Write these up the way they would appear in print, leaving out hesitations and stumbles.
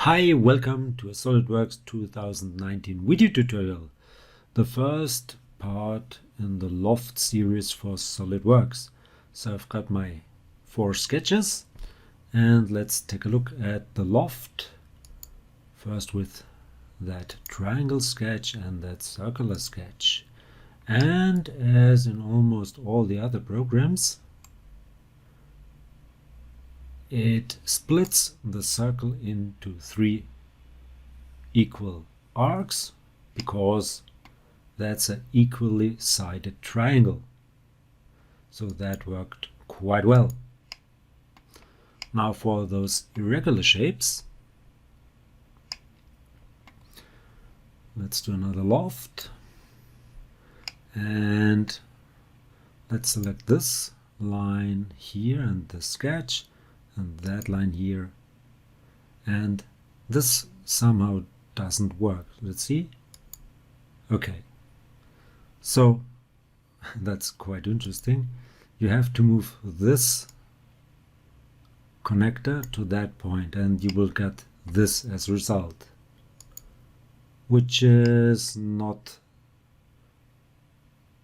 Hi, welcome to a SolidWorks 2019 video tutorial, the first part in the Loft series for SolidWorks. So I've got my 4 sketches and let's take a look at the Loft, first with that triangle sketch and that circular sketch. And as in almost all the other programs, it splits the circle into 3 equal arcs because that's an equally sided triangle. So that worked quite well. Now for those irregular shapes, let's do another loft and let's select this line here and the sketch and that line here, and this somehow doesn't work. Let's see. Okay, so that's quite interesting. You have to move this connector to that point and you will get this as a result, which is not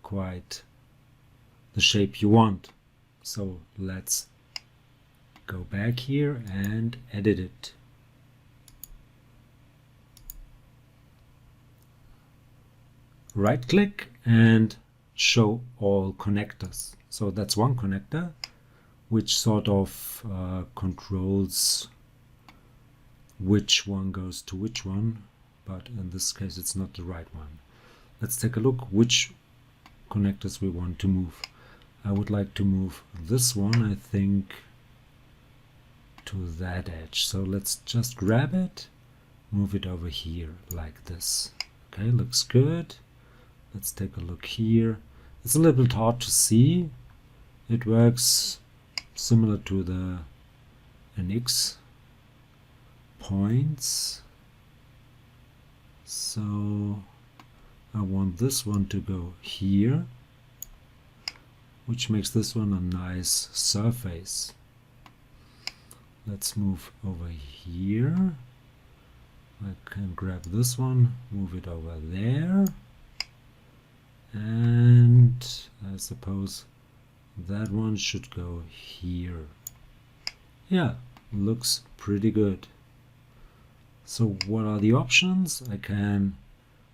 quite the shape you want. So let's go back here and edit it. Right click and show all connectors. So that's one connector which sort of controls which one goes to which one, but in this case it's not the right one. Let's take a look which connectors we want to move. I would like to move this one, I think, to that edge. So let's just grab it, move it over here like this. Okay, looks good. Let's take a look here. It's a little bit hard to see. It works similar to the NX points. So I want this one to go here, which makes this one a nice surface. Let's move over here. I can grab this one, move it over there, and I suppose that one should go here. Yeah, looks pretty good. So what are the options? I can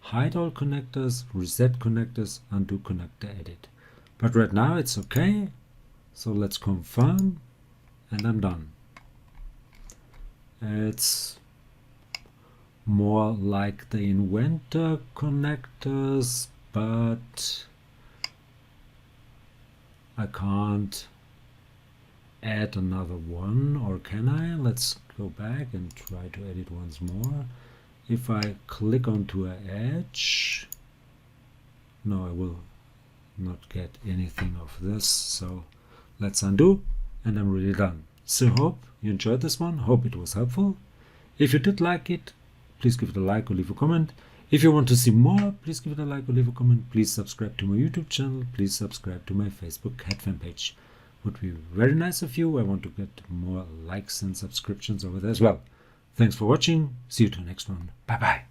hide all connectors, reset connectors, undo connector edit. But right now it's okay. So let's confirm and I'm done. It's more like the inventor connectors, but I can't add another one, or can I? Let's go back and try to edit once more. If I click onto an edge, no, I will not get anything of this. So let's undo and I'm really done. So hope you enjoyed this one, hope it was helpful. If you did like it, please give it a like or leave a comment. If you want to see more, please give it a like or leave a comment. Please subscribe to my YouTube channel. Please subscribe to my Facebook fan page. Would be very nice of you. I want to get more likes and subscriptions over there as well. Thanks for watching. See you to the next one. Bye bye.